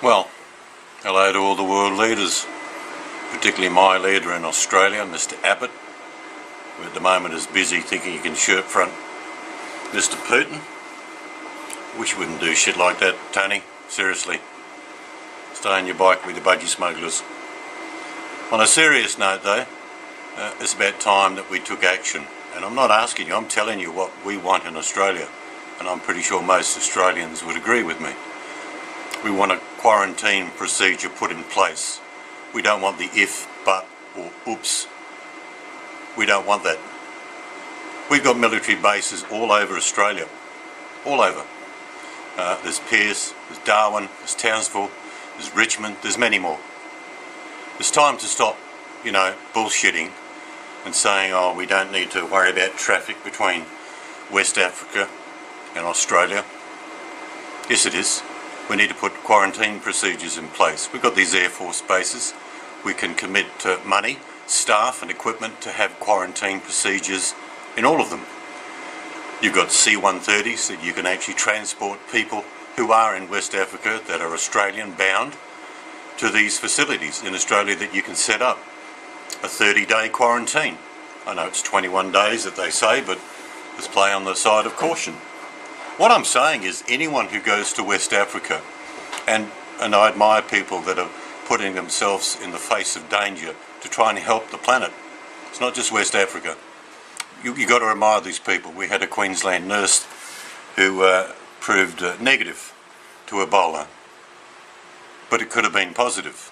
Well, hello to all the world leaders, particularly my leader in Australia, Mr. Abbott, who at the moment is busy thinking he can shirt front Mr. Putin. Wish you wouldn't do shit like that, Tony. Seriously. Stay on your bike with the budgie smugglers. On a serious note though, it's about time that we took action. And I'm not asking you, I'm telling you what we want in Australia. And I'm pretty sure most Australians would agree with me. We want a quarantine procedure put in place. We don't want the if, but, or oops. We don't want that. We've got military bases all over Australia. All over. There's Pearce, there's Darwin, there's Townsville, there's Richmond, there's many more. It's time to stop, bullshitting and saying, oh, we don't need to worry about traffic between West Africa and Australia. Yes, it is. We need to put quarantine procedures in place. We've got these Air Force bases. We can commit money, staff and equipment to have quarantine procedures in all of them. You've got C-130s that you can actually transport people who are in West Africa that are Australian bound to these facilities in Australia that you can set up. A 30-day quarantine. I know it's 21 days that they say, but let's play on the side of caution. What I'm saying is anyone who goes to West Africa, and I admire people that are putting themselves in the face of danger to try and help the planet. It's not just West Africa. You got to admire these people. We had a Queensland nurse who proved negative to Ebola, but it could have been positive.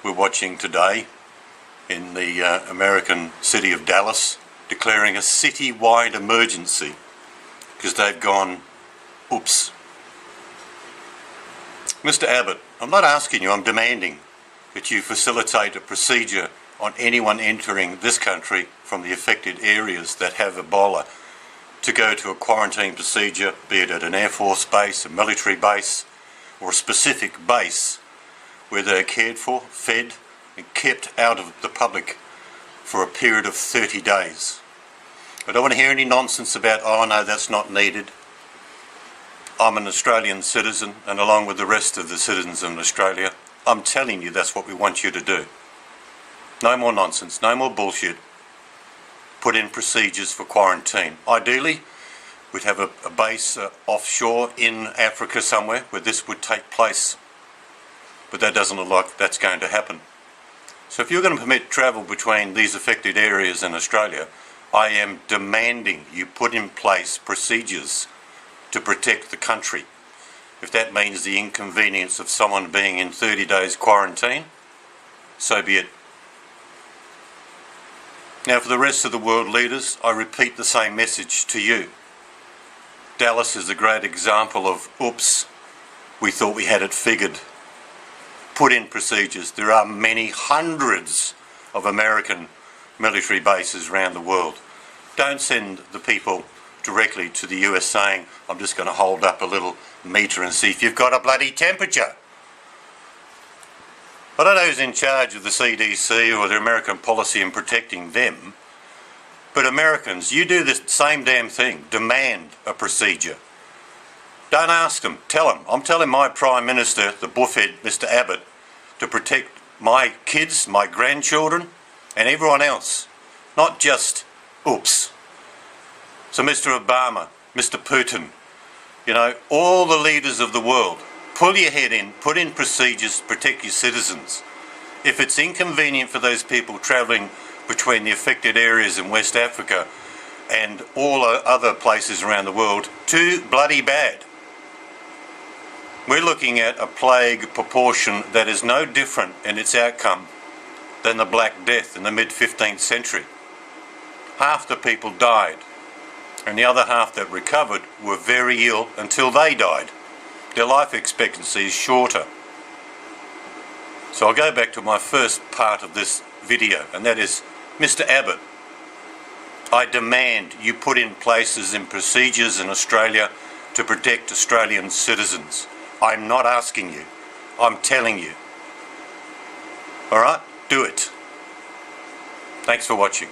We're watching today in the American city of Dallas declaring a city-wide emergency because they've gone, oops. Mr. Abbott, I'm not asking you, I'm demanding that you facilitate a procedure on anyone entering this country from the affected areas that have Ebola to go to a quarantine procedure, be it at an Air Force base, a military base, or a specific base where they're cared for, fed, and kept out of the public for a period of 30 days. I don't want to hear any nonsense about, oh no, that's not needed. I'm an Australian citizen, and along with the rest of the citizens in Australia, I'm telling you that's what we want you to do. No more nonsense, no more bullshit. Put in procedures for quarantine. Ideally, we'd have a base offshore in Africa somewhere where this would take place. But that doesn't look like that's going to happen. So if you're going to permit travel between these affected areas in Australia, I am demanding you put in place procedures to protect the country. If that means the inconvenience of someone being in 30 days quarantine, so be it. Now for the rest of the world leaders, I repeat the same message to you. Dallas is a great example of, oops, we thought we had it figured. Put in procedures. There are many hundreds of American military bases around the world. Don't send the people directly to the US saying, I'm just going to hold up a little meter and see if you've got a bloody temperature. I don't know who's in charge of the CDC or the American policy in protecting them, but Americans, you do the same damn thing. Demand a procedure. Don't ask them, tell them. I'm telling my Prime Minister, the buffhead, Mr. Abbott, to protect my kids, my grandchildren, and everyone else. Not just, oops. So Mr. Obama, Mr. Putin, all the leaders of the world, pull your head in, put in procedures to protect your citizens. If it's inconvenient for those people travelling between the affected areas in West Africa and all other places around the world, too bloody bad. We're looking at a plague proportion that is no different in its outcome than the Black Death in the mid-15th century. Half the people died, and the other half that recovered were very ill until they died. Their life expectancy is shorter. So I'll go back to my first part of this video, and that is, Mr. Abbott, I demand you put in places and procedures in Australia to protect Australian citizens. I'm not asking you, I'm telling you. Alright, do it. Thanks for watching.